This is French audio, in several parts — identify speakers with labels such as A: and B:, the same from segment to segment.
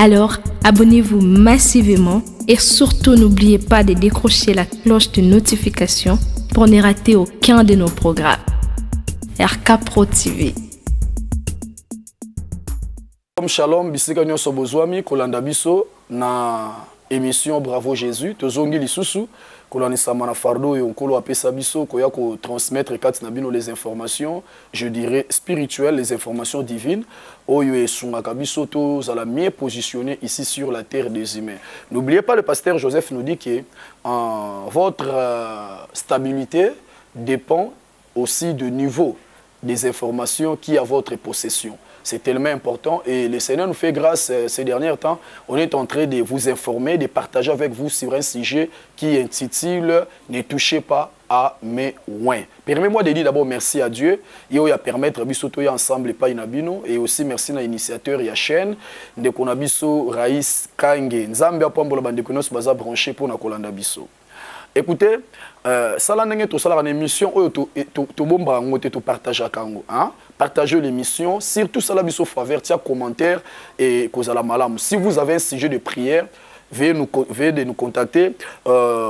A: Alors, abonnez-vous massivement et surtout n'oubliez pas de décrocher la cloche de notification pour ne rater aucun de nos programmes. RK Pro TV.
B: Shalom, bisika nyonso bozwami kolanda biso na émission Bravo Jésus tozongi lisusu kolanisama na fardo yo nkolo apesa biso koya ko transmettre kati na bino les informations, je dirais spirituelles, les informations divines oyo esungaka biso tozala mieux positionné ici sur la terre des humains. N'oubliez pas, le pasteur Joseph nous dit que votre stabilité dépend aussi du niveau des informations qui est à votre possession. C'est tellement important et le Seigneur nous fait grâce ces derniers temps. On est en train de vous informer, de partager avec vous sur un sujet qui intitule « Ne touchez pas à mes oins ». Permettez-moi de dire d'abord merci à Dieu. Il a permettre bisoto ensemble et pas inabino et aussi merci à l'initiateur et à chaîne de konabiso Raïs Kange. Nzambe apambola bande konos baza branché pour na kolanda biso. Écoutez, ça là n'est pas une émission où tu bomba ngote tu partages kango, hein? Partagez l'émission, surtout ça là biso faveur, tiens commentaire et cause la malam. Si vous avez un sujet de prière, veuillez nous contacter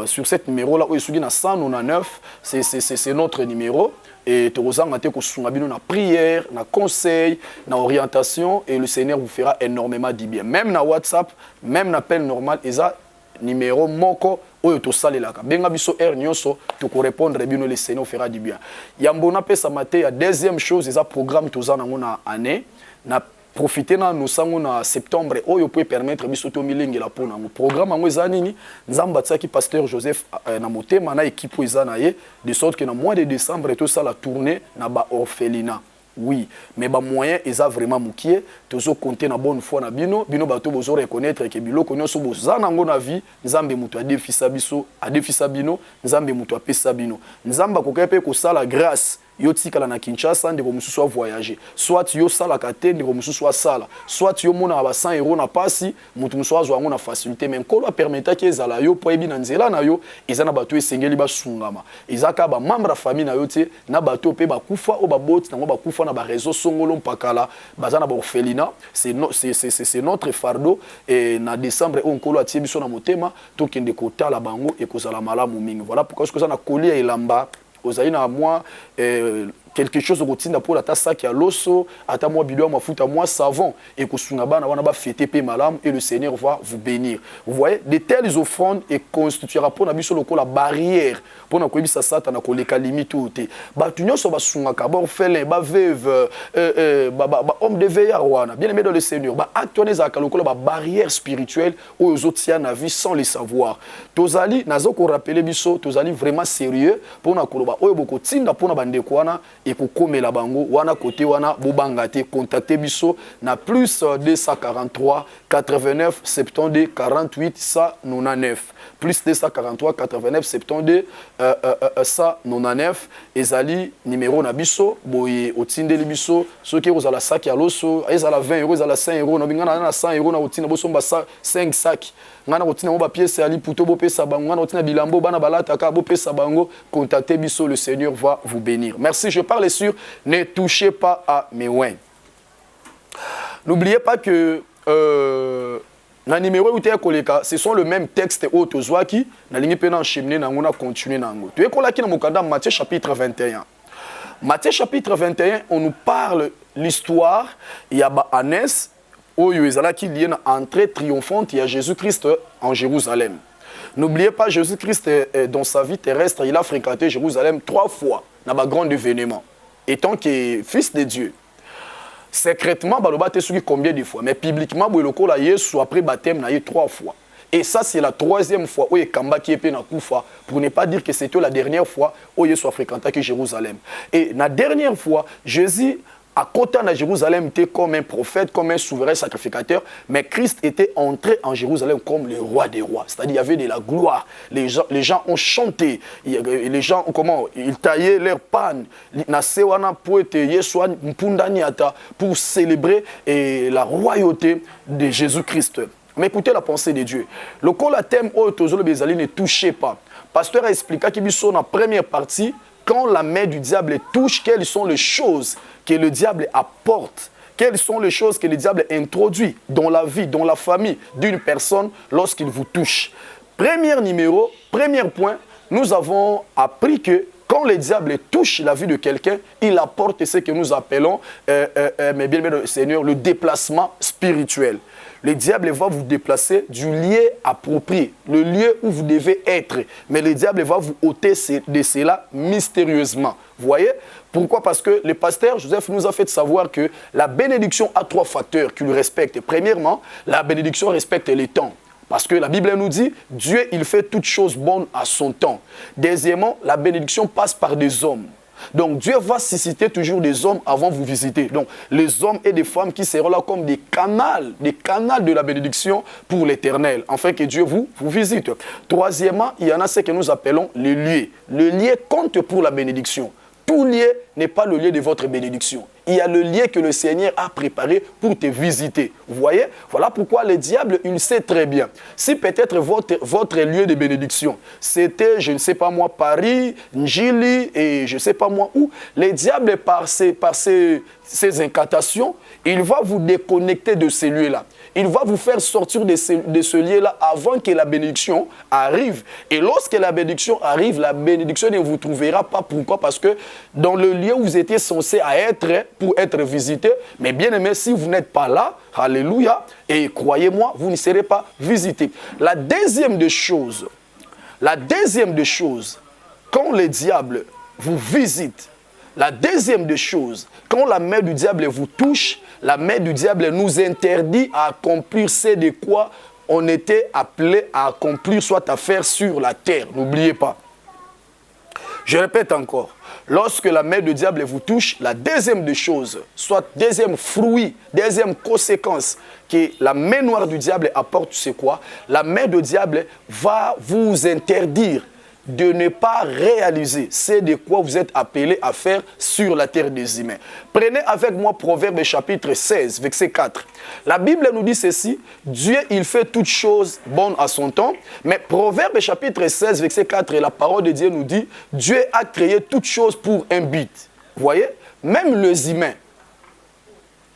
B: sur cet numéro là où est na 199, c'est notre numéro. Et tu vas na prière, na conseil, na orientation et le Seigneur vous fera énormément du bien. Même na WhatsApp, même na appel normal, et ça numéro moko oyo to salelaka benga biso nyonso to ko répondre bino le Seigneur fera du bien. Yambona pesa maté ya deuxième chose eza programme toza nango na année na profiter na no sango na septembre oyo peut permettre biso to milingela pona ngo programme ngo eza nini nzamba tsaki pasteur Joseph na motema na équipe eza na ye de sorte que na mois de décembre to ça la tournée na ba orphelinat. Oui, mais ba moyen eza vraiment mukie tozo compter na bonne foi na bino bato bozo reconnaître que biloko nyonso bozana ngo na vie nzambe mutu adefisa biso adefisa bino nzambe mutu apesa bino nzamba kokepe ko sala grâce yo tikala na Kinshasa ndeko mususu a voyager soit yo sala kate ndeko mususu a sala soit yo mona ba 100 € na pasi mutu mususu azwa ngo na facilité même ko ba permettre que ezala yo po ebi na nzela na yo ezana bato esengeli ba sungama ezaka ba membre famille na yo te na bato pe ba kufa o ba bot na ngo ba kufa na ba réseau songolo mpakala bazana ba orphelinat c'est notre fardeau et na décembre on kolo atie biso na motema to kende kotala bango et kozala malamu mingi. Voilà pourquoi ce que ça na colis et lamba ozaina moi quelque chose au tinda pour la tassa qui a l'osso ata moi bidon mafuta moi savon et kosunga bana wana ba fêter pe malam et le Seigneur va vous bénir. Vous voyez, de telles offrandes et constituera pour na biso loko la barrière pour na koyebisa sata na koleka limite ote ba tunyo so ba sunga ka ba orphelin ba veuve ba homme de veillard wana bien aimé dans le Seigneur ba actonner za loko la barrière spirituelle aux autres na vie sans les savoir. Tozali nazo ko rappeler biso tozali vraiment sérieux pour na koloba oyo boko tinda pour na bande kwana et pour comme la bango wana côté wana bobangate contacter biso na plus 243 89 72 48 199 plus 243 89 72 199 ezali numéro na biso boye otindeli biso soki ozala sac ya loso ezala 20 €, ezala 5 € na bingana na 100 € na otinda bosomba 5 sacs ngana otinda ba pièce ali puto bo pesa bango ngana otinda bilambo bana balata ka bo pesa bango contactez biso, le Seigneur va vous bénir. Merci, je parle sur ne touchez pas à mes oins. N'oubliez pas que na numéro où tu es ce sont le même texte au Tozwaki na ligne pe na cheminer na ngona continuer nango. Tu es kolaki na mokanda Matthieu chapitre 21. Matthieu chapitre 21, on nous parle l'histoire il y a ba Anès oyo ezala ki lié na entrée triomphante il y a Jésus-Christ en Jérusalem. N'oubliez pas, Jésus-Christ, dans sa vie terrestre, il a fréquenté Jérusalem 3 fois dans un grand événement. Étant que fils de Dieu, secrètement, il a été combien de fois? Mais publiquement, il a été après baptême 3 fois. Et ça, c'est la 3e fois où il est été na Koufa, pour ne pas dire que c'était la dernière fois où il a fréquenté Jérusalem. Et la dernière fois, Jésus à côté de Jérusalem était comme un prophète, comme un souverain sacrificateur, mais Christ était entré en Jérusalem comme le roi des rois. C'est-à-dire qu'il y avait de la gloire. Les gens ont chanté. Les gens, ils taillaient leurs pannes. Pour célébrer la royauté de Jésus-Christ. Mais écoutez la pensée de Dieu. Le thème ne touchez pas. Le pasteur a expliqué qu'il y a une première partie, quand la main du diable touche, quelles sont les choses que le diable apporte, Quelles sont les choses que le diable introduit dans la vie, dans la famille d'une personne lorsqu'il vous touche? Premier point, nous avons appris que quand le diable touche la vie de quelqu'un, il apporte ce que nous appelons, mais bien le Seigneur, le déplacement spirituel. Le diable va vous déplacer du lieu approprié, le lieu où vous devez être. Mais le diable va vous ôter de cela mystérieusement. Vous voyez? Pourquoi? Parce que le pasteur Joseph nous a fait savoir que la bénédiction a 3 facteurs qui le respectent. Premièrement, la bénédiction respecte les temps. Parce que la Bible nous dit, Dieu, il fait toutes choses bonnes à son temps. Deuxièmement, la bénédiction passe par des hommes. Donc Dieu va susciter toujours des hommes avant de vous visiter. Donc les hommes et des femmes qui seront là comme des canals de la bénédiction pour l'Éternel, afin que Dieu vous visite. Troisièmement, il y en a ce que nous appelons les lieux. Le lieu compte pour la bénédiction. Tout lieu n'est pas le lieu de votre bénédiction. Il y a le lieu que le Seigneur a préparé pour te visiter. Vous voyez? Voilà pourquoi le diable, il sait très bien. Si peut-être votre lieu de bénédiction, c'était, je ne sais pas moi, Paris, Njili et je ne sais pas moi où, le diable, par ses incantations, il va vous déconnecter de ces lieux-là. Il va vous faire sortir de ce lieu-là avant que la bénédiction arrive. Et lorsque la bénédiction arrive, la bénédiction ne vous trouvera pas. Pourquoi? Parce que dans le lieu où vous étiez censé être pour être visité, mais bien aimé, si vous n'êtes pas là, alléluia, et croyez-moi, vous ne serez pas visité. La deuxième des choses, quand le diable vous visite, la deuxième des choses, quand la main du diable vous touche, la main du diable nous interdit à accomplir ce de quoi on était appelé à accomplir, soit à faire sur la terre. N'oubliez pas. Je répète encore, lorsque la main du diable vous touche, la deuxième des choses, soit deuxième fruit, deuxième conséquence que la main noire du diable apporte, c'est quoi? La main du diable va vous interdire de ne pas réaliser c'est de quoi vous êtes appelé à faire sur la terre des humains. Prenez avec moi Proverbe chapitre 16, verset 4. La Bible nous dit ceci, Dieu il fait toutes choses bonnes à son temps, mais Proverbe chapitre 16, verset 4, la parole de Dieu nous dit, Dieu a créé toutes choses pour un but. Vous voyez? Même les humains,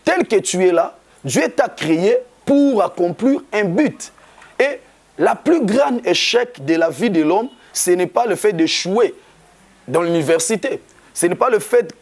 B: tel que tu es là, Dieu t'a créé pour accomplir un but. Et la plus grande échec de la vie de l'homme, ce n'est pas le fait d'échouer dans l'université. Ce n'est pas le fait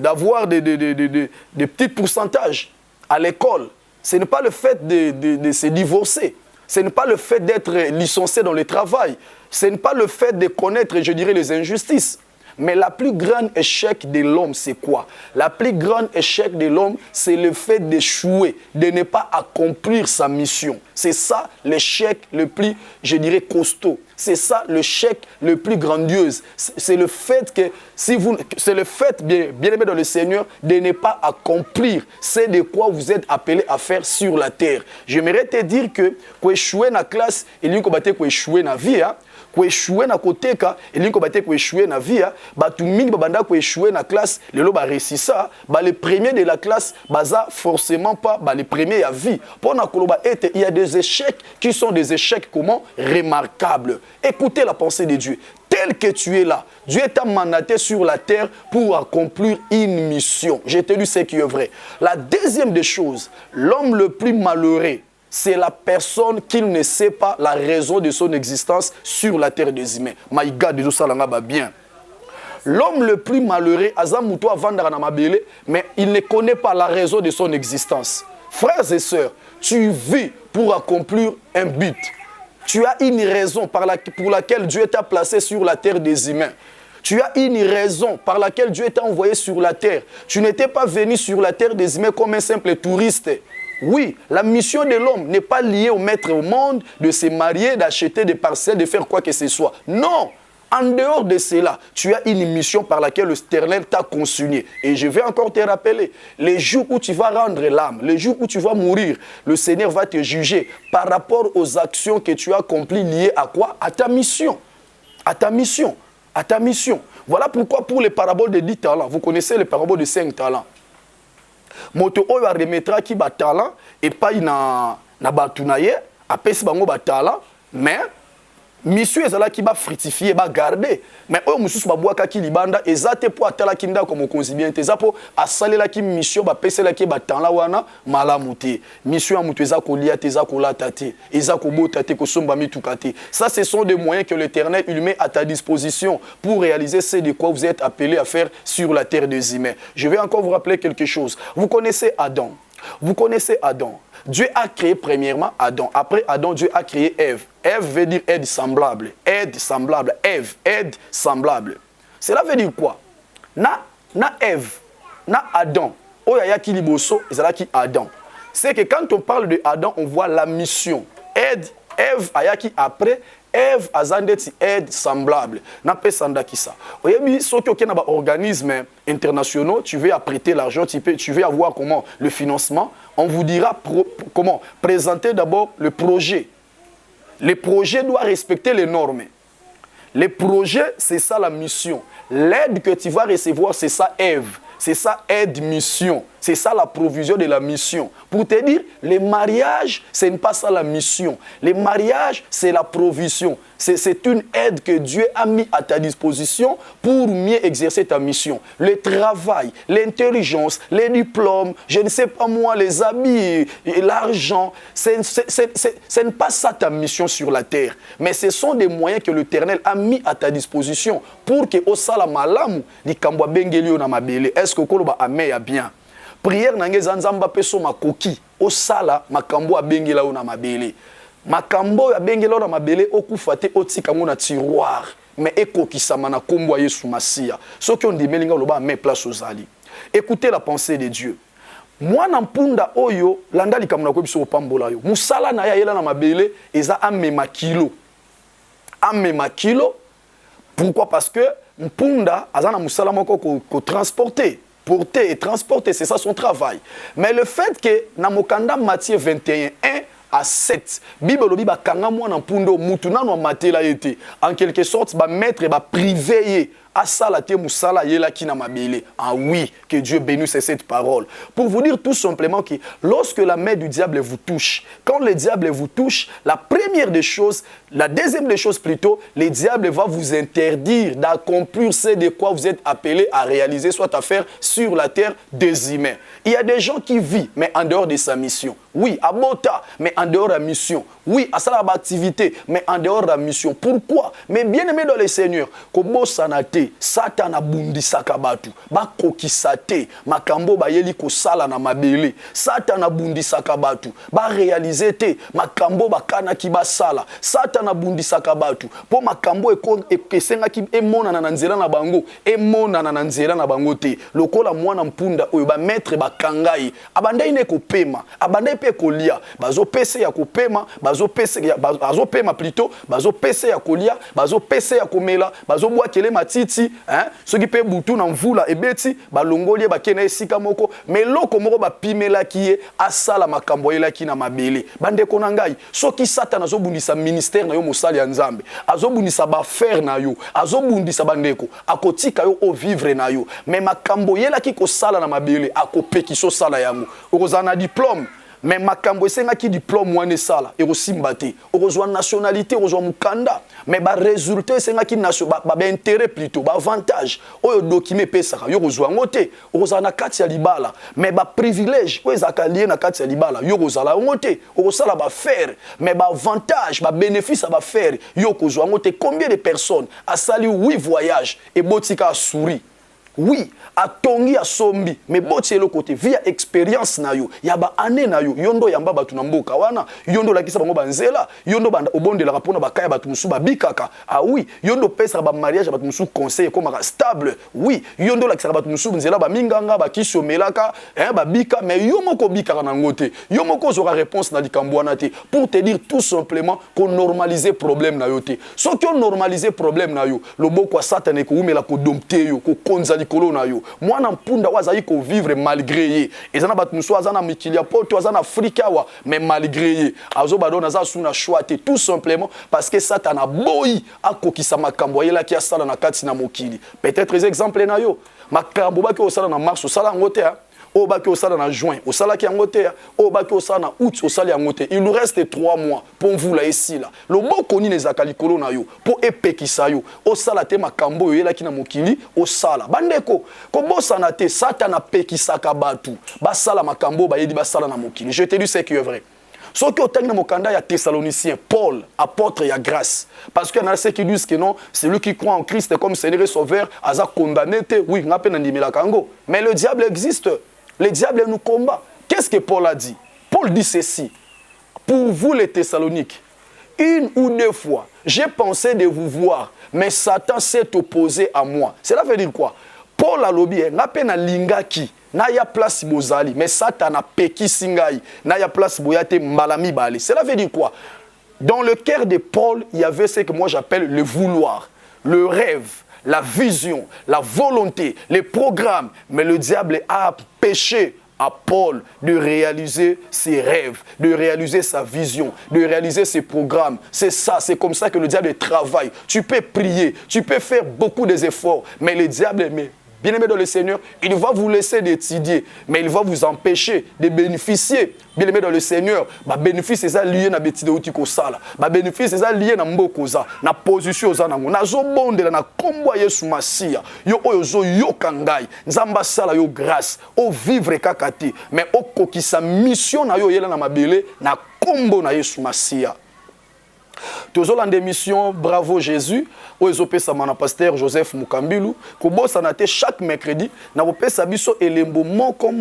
B: d'avoir des petits pourcentages à l'école. Ce n'est pas le fait de se divorcer. Ce n'est pas le fait d'être licencié dans le travail. Ce n'est pas le fait de connaître, je dirais, les injustices. Mais la plus grande échec de l'homme, c'est quoi? La plus grande échec de l'homme, c'est le fait d'échouer, de ne pas accomplir sa mission. C'est ça l'échec le plus, je dirais, costaud. C'est ça l'échec le plus grandiose. C'est le fait que, c'est le fait, bien aimé dans le Seigneur, de ne pas accomplir ce de quoi vous êtes appelé à faire sur la terre. J'aimerais te dire que, échouer dans la classe, il y a échouer dans la vie, hein? Échouer na koteka elingi bate ko échouer na vie ba tout mingi babanda ko échouer na classe lelo ba réussissa ba les premiers de la classe baza forcément pas ba les premiers à vie pour na koloba était il y a des échecs qui sont des échecs comment remarquables. Écoutez la pensée de Dieu. Tel que tu es là, Dieu t'a mandaté sur la terre pour accomplir une mission. J'ai te dit ce qui est vrai. La deuxième des choses, l'homme le plus malheureux, c'est la personne qui ne sait pas la raison de son existence sur la terre des humains. My God, bien. L'homme le plus malheureux, mais il ne connaît pas la raison de son existence. Frères et sœurs, tu vis pour accomplir un but. Tu as une raison pour laquelle Dieu t'a placé sur la terre des humains. Tu as une raison par laquelle Dieu t'a envoyé sur la terre. Tu n'étais pas venu sur la terre des humains comme un simple touriste. Oui, la mission de l'homme n'est pas liée au maître au monde, de se marier, d'acheter des parcelles, de faire quoi que ce soit. Non, en dehors de cela, tu as une mission par laquelle le Sternel t'a consigné. Et je vais encore te rappeler, les jours où tu vas rendre l'âme, les jours où tu vas mourir, le Seigneur va te juger par rapport aux actions que tu as accomplies liées à quoi? À ta mission. À ta mission. À ta mission. Voilà pourquoi pour les paraboles de 10 talents, vous connaissez les paraboles de 5 talents. Moto oyo remettra ki ba talent et pas na batunaye apesi bango ba talent mais mission ezala ki ba fructifier ba garder mais oyo mususu babwaka ki libanda ezate po atala kinda comme konzibien te zapo asalela ki mission ba pesela ki ba temps la wana malamu te mission ya mutu eza kolia te eza kolata te eza kobota te kosomba mituka te ça ce sont des moyens que l'Éternel il met à ta disposition pour réaliser ce de quoi vous êtes appelé à faire sur la terre des humains. Je vais encore vous rappeler quelque chose. Vous connaissez Adam. Vous connaissez Adam. Dieu a créé premièrement Adam. Après Adam, Dieu a créé Ève. Ève veut dire aide semblable. Aide semblable. Ève, aide semblable. Cela veut dire quoi? Na Ève, na Adam. Oyaya ki liboso, ezala ki Adam. C'est que quand on parle de Adam, on voit la mission. Aide, Ève, ayaki après. Ève azandeti aide semblable. N'a pas sandaki ça. Oyebi soki okena ba organismes internationaux, tu veux apprêter l'argent, tu veux avoir comment le financement, on vous dira comment présenter d'abord le projet. Le projet doit respecter les normes. Les projets, c'est ça la mission. L'aide que tu vas recevoir, c'est ça Ève. C'est ça aide mission. C'est ça la provision de la mission. Pour te dire, les mariages, ce n'est pas ça la mission. Les mariages, c'est la provision. C'est une aide que Dieu a mis à ta disposition pour mieux exercer ta mission. Le travail, l'intelligence, les diplômes, je ne sais pas moi, les habits, l'argent, ce n'est pas ça ta mission sur la terre. Mais ce sont des moyens que l'Éternel a mis à ta disposition pour que au salamalamu di kambwa bengelio na mabele. Est-ce que koloba ameya bien? Prière nange zanzamba peso makoki au sala makambo abengela na mabele. Makambo ya bengela na mabele okufate otika ngona tiroir mais ekokisama na kombo Yesu Masia. Soki on dit melinga loba met place aux ali. Écoutez la pensée de Dieu. Moi nampunda oyo landa likamuna ko biso pambola yo. Musala na ya yela na mabele eza amema kilo. Amema kilo. Pourquoi? Parce que mpunda azana musala moko ko transporter. Porter et transporter, c'est ça son travail. Mais le fait que Namokanda Matthieu 21, 1 à 7, Bible lobi ba kanga mwana mpundo mutu nano matela yete. En quelque sorte, ba maître ba privé à ça la musala yela ki na mabele. Ah oui, que Dieu bénisse cette parole. Pour vous dire tout simplement que lorsque la main du diable vous touche, quand le diable vous touche, la première des choses, la deuxième des choses plutôt, le diable va vous interdire d'accomplir ce de quoi vous êtes appelé à réaliser, soit à faire sur la terre des humains. Il y a des gens qui vivent, mais en dehors de sa mission. Oui, à Bota, mais en dehors de la mission. Oui, à sa activité, mais en dehors de la mission. Pourquoi? Mais bien aimé dans le Seigneur, Kobo Sanate, Satan a bundi sakabatu, ba kokisate, makambo ba yeli ko sala na mabele, Satan a bundi sakabatu, ba réaliser te, makambo ba kana ki ba sala, Satan a bundi sakabatu, po makambo esenga ki emona na nzela na bango, emona na nzela na bango te, lokola mwana mpunda oyo ba maître ba kangai, abandai ne ko pema, abandai pe kolia, bazo pese ya ko pema, bazo pema plutôt, bazo pese ya kolia, bazo pese ya komela, bazo bwa kele matiti, hein, ceux qui pe butu na mvula ebeti, ba longolie ba kena esika moko, mais loko moko ba pimela kiye asala makambo yela ki na mabele. Bande konangai, soki Satan azobundisa ministère na yo mosali ya Nzambe, azobundisa ba faire na yo, azobundisa bandeko, akotika yo o vivre na yo, mais makambo yela ki ko sala na mabele, akopeki so sala yango. Okozana diplôme, mais makambo esenga ki diplôme wane sala ekosimba te okozwa nationalité okozwa mukanda mais ba résultat esenga ki ba intérêt plutôt ba avantage oyo document pesaka yo kozwa ngote okozala na kati ya libala mais ba privilège oyo ezaka lié na kati ya libala yo kozala ngote okozala ba faire mais ba avantage ba bénéfice ba faire yo kozwa ngote. Combien de personnes a sali 8 voyages et botika souri. Oui, a tongi a sombi, mais boti le côté via expérience na yo, yaba ane na yo, yondo yamba batu na mboka wana, yondo la kisa bango banzela, yondo banda obonde la rapona bakaya batu musu ba bikaka. Ah oui, yondo pesa ba mariage batu musu conseil comme stable. Oui, yondo la kisa batu musu nzela ba minganga ba kisho melaka, ba bika, mais yomoko bika na ngote. Yomoko zora réponse na likambwana te pour te dire tout simplement qu'on normaliser problème na yo te. So qu'on normaliser problème na yo, lo boko satane ko umela ko dompte yo, ko konza na yo. Mwana mpunda wazali ko vivre malgré ye. Ezana bat muso azana mikilia poto azana Afrika wa mais malgré ye. Azo badona za suna choite tout simplement parce que Satan a boyi akokisa makambo yela ki asala na kati na mokili. Peut-être exemple na yo. Makambo ba ki osala na marche osala ngote ha. au baki au sala na juin, au sala qui angote, au baki au sala na août, au sala angote. Il nous reste 3 mois pour vous là ici là. Le bon koni les akalikolo na yo pour epekisa yo. Au sala te makambo yo la ki na mokili au sala. Bandeko, ko bosana te satana pekisa ka batu. Ba sala makambo ba yedi ba sala na mokili. Je te dis ce qui est vrai. Ce qui est dans mokanda ya Thessaloniciens, Paul, apôtre ya grâce. Parce qu'il y en a ceux qui disent que non, celui qui croit en Christ comme Seigneur et Sauveur, a condamné, oui, on a peine la Kango. Mais le diable existe. Le diable nous combat. Qu'est-ce que Paul a dit? Paul dit ceci. Pour vous les Thessaloniques, 1 ou 2 fois, j'ai pensé de vous voir, mais Satan s'est opposé à moi. Cela veut dire quoi? Paul a lobby, on a peine lingaki. Na ya place bozali mais Satan a peki singai na ya place boyate malami bale. Cela veut dire quoi? Dans le cœur de Paul, il y avait ce que moi j'appelle le vouloir, le rêve, la vision, la volonté, les programmes, mais le diable a empêché à Paul de réaliser ses rêves, de réaliser sa vision, de réaliser ses programmes. C'est ça, c'est comme ça que le diable travaille. Tu peux prier, tu peux faire beaucoup d'efforts, mais le diable bien-aimé dans le Seigneur, il va vous laisser d'étudier, mais il va vous empêcher de bénéficier. Bien-aimé dans le Seigneur, bah bénéfice c'est ça lié na betide outi ko sala. Bah bénéfice c'est ça lié na mbokoza, na position za nango. Na zo bondela na kombo Yesu Masia. Yo oyo zo yo kangai. Nzamba sala yo grâce, o vivre kakati, mais o kokisa mission na yo yela na mabele na kombo na Yesu Masia. Toujours en démission, bravo Jésus. Au ezopesa mana pasteur Joseph Mukambilu. Kobosa na te chaque mercredi. Na opesa biso elembo moko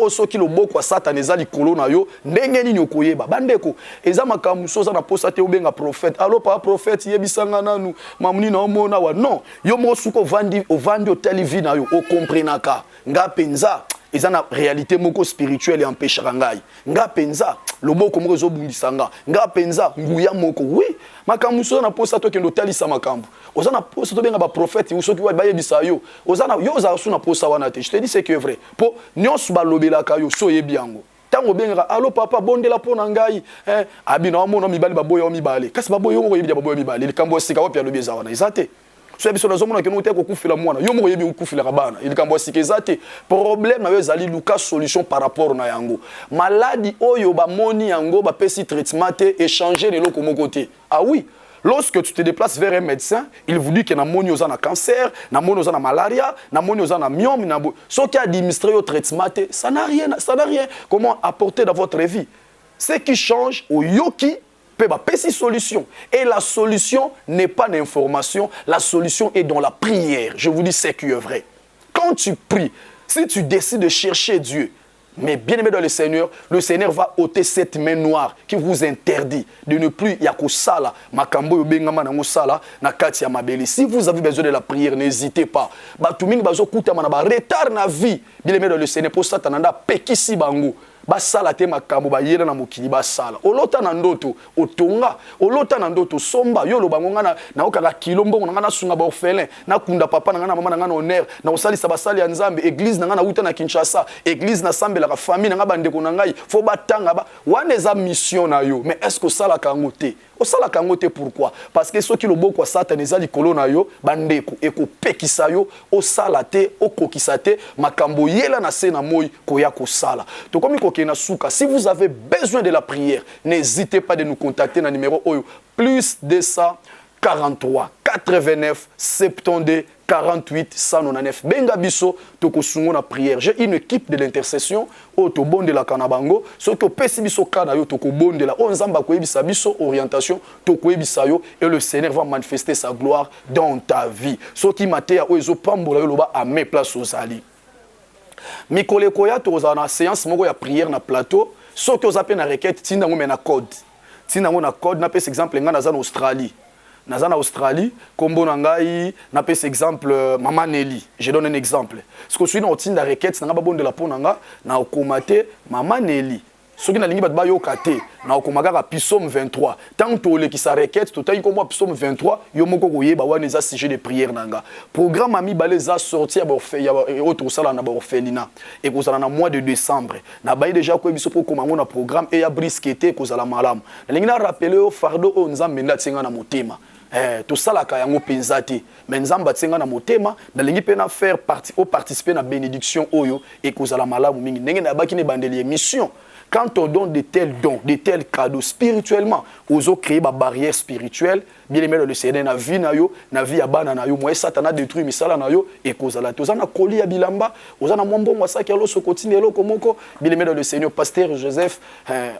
B: oso ki loboko Satan ezali kolo na yo. Ndenge nini okoyeba. Bandeko, eza makamu soza na posa te obenga prophète. Allo pa prophète yebisanga nanu. Mamuni na omona wa. Non, yo mo suko vandi o televi na yo. O comprenaka. Nga penza. Ils ont une réalité moko spirituelle et empêche rangai. Nga penza loboko moko zo bundisanga. Nga penza nguya moko. Oui, makamuso na posa to kendo talisa makambu. Ozana posa to benga ba prophète uso ki wa baye bisayo. Ozana yo za su na posa wana te. Je te dis c'est que vrai. Po nyonso ba lobela ka yo so yebiango. Tango benga allo papa bondela pona ngai. Abina omona mibali baboya mibali. Kasi baboya moko yebi baboya mibali. Likambo sika wapi alobeza wana. Izate. So biso na zomona ke no te ko kufila mwana yo moko yebi ukufila kabana il kambo sikezate problème na yo ezali luka solution par rapport na yango maladie oyo ba moni yango ba pesi traitement te échanger les loko moko te. Ah oui, lorsque tu te déplaces vers un médecin, il vous dit que na moni oza na cancer, na moni oza na malaria, na moni oza na myome, na so qui administrer au traitement te, ça n'a rien comment apporter dans votre vie. Ce qui change au yoki peut passer solution. Et la solution n'est pas l'information, la solution est dans la prière. Je vous dis ce qui est vrai. Quand tu pries, si tu décides de chercher Dieu, mais bien aimé dans le Seigneur va ôter cette main noire qui vous interdit de ne plus yakosala makambo yobengama na ngosala na kati ya mabeli. Si vous avez besoin de la prière, n'hésitez pas. Batumini bazo kuta mana ba retard na vie. Bien aimé dans le Seigneur pour ça tananda pekisi bango. Basala te makambo ba yela na mokili basala. Olota na ndoto otonga, olota na ndoto somba yo lobango ngana na okaka kilombo ngana na sunga ba orphelin, na kunda papa na ngana mama na ngana honneur, na osali sa basali ya Nzambe, église na ngana uta na Kinshasa, église na sambela ka famille na ngaba ndeko na ngai, fo batanga ba wana eza mission na yo. Mais est-ce que sala kangote? Osala kangote pourquoi? Parce que ceux qui le boko Satan ezali kolo na yo bandeko eko pekisa yo osala te okokisa te makambo yela na se na moyi koya kosala. To komi kokena suka. Si vous avez besoin de la prière, n'hésitez pas de nous contacter dans le numéro oyo plus 243 89 72 48 199. Benga biso toko sungo na prière. J'ai une équipe de l'intercession au to bonde la kanabango. So ko pesi biso kana yo toko bonde la onzamba ko ebisa biso orientation toko ebisa yo et le Seigneur va manifester sa gloire dans ta vie. So ki matea o ezo pambola yo loba à mes places ozali. Mikole koya to na séance moko ya prière na plateau. So ki ozape na requête tinda ngo mena code. Tinda ngo na code na pesi exemple nga na za Australie. Naza na Australie, kombo nangai, na pes exemple Maman Nelly. Je donne un exemple. Ce que je suis dans la requête, c'est de la ponanga, na okomate Maman Nelly. Ce qui n'a pas de bayokate, na okomagara Psaume 23. Tant que qui sa requête, tout à comme Psaume 23, yomoko goye ba wana za sujet de prière nanga. Programme ami baleza sorti ya autre sala na orphelinat. Et ko sala na mois de décembre. Na bayi déjà ko biso pour komango na programme et ya brisqueté ko sala malam. Na lingina rappeler au fardeau o nzambe nda tsenga na motema. tout ça la kayango penzate mais nzamba tsenga na motema nalingi pe na faire participer na bénédiction oyo et kozala malamu mingi ndenge na baki ne bandeli émission. Quand on donne de tels dons, de tels cadeaux spirituellement, ozo créer ba barrière spirituelle, bien aimé le Seigneur na vie na vie ya bana na yo, moi Satan a détruit misala na yo et kozala tozana koli ya bilamba, ozana mwambo mwasa ki alo sokotine elo komoko, bien aimé le Seigneur pasteur Joseph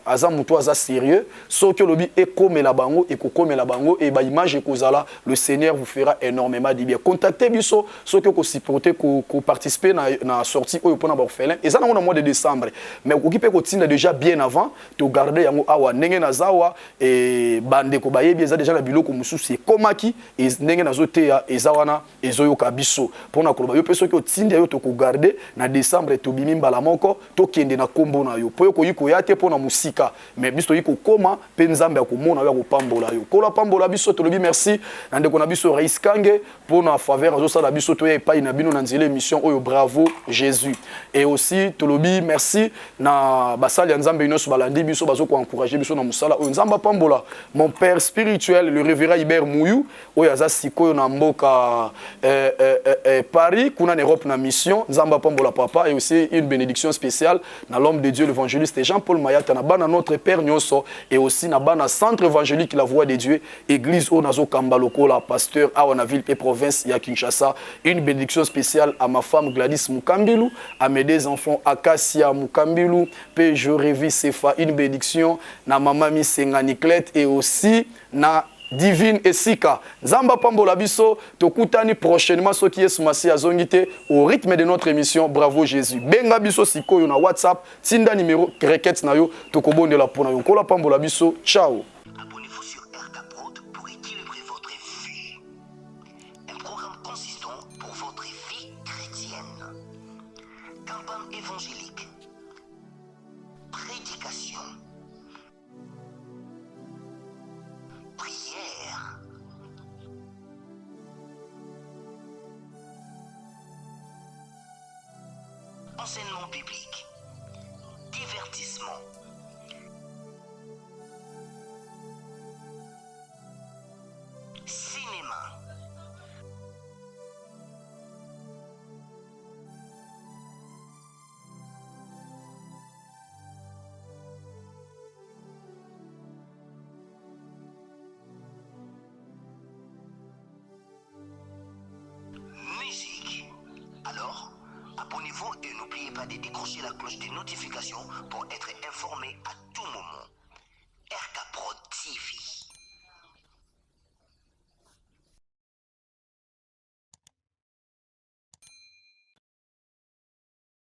B: aza muto aza sérieux, soki lobi ekomela bango et kokomela bango et ba image kozala, le Seigneur vous fera énormément de bien. Contactez biso soki ko supporter ko participer na sortie oyo pona ba orphelin, et ça na mois de décembre, mais okipe ko tinda déjà bien avant to garder yango awa ndenge na zawa et bande ko bayebi eza déjà na biloko mususu komaki et ndenge na zote ya ezawana ezoyoka biso pona koloba yo peso ki otindi yo to ko garder na décembre to bimi mbala moko to kende na kombo na yo po yo ko yiko yate pona musika mais biso yiko koma pe nzambe akomona yo akopambola yo kola pambola biso to lobi merci na ndeko na biso Rais Kange pona faveur azo sala biso to ya epai na bino na nzela émission oyo bravo Jésus et aussi to lobi merci na basali nzambe inoso balandi biso bazo ko encourager biso na musala o nzamba pambola mon père spirituel le révérend Hubert Mouyou oyo aza sikoyo na mboka Paris kuna en Europe na mission nzamba pambola papa et aussi une bénédiction spéciale na l'homme de Dieu l'évangéliste Jean-Paul Mayata na bana notre père Nyonso et aussi na bana centre évangélique la voix de Dieu église o nazo kamba lokola pasteur a na ville et province ya Kinshasa. Une bénédiction spéciale à ma femme Gladys Mukambilu, à mes deux enfants Akasia Mukambilu, P. Jorevi Sefa, une bénédiction na maman Misenga Niclette et aussi na Divine Esika. Zamba Pambola biso tokutani prochainement ce qui est sumasi azongite au rythme de notre émission Bravo Jésus. Benga biso sikoyo na WhatsApp, tinda numéro requête na yo tokobondela pona yo. Kola Pambola biso. Ciao.
C: Abonnez-vous sur RK pour équilibrer votre vie. Un programme consistant pour votre vie chrétienne. Campagne évangélique. Prédication. Prière. Enseignement biblique. Divertissement. Cinéma. Musique. Alors, abonnez-vous et n'oubliez pas de décrocher la cloche des notifications pour être informé à tout moment.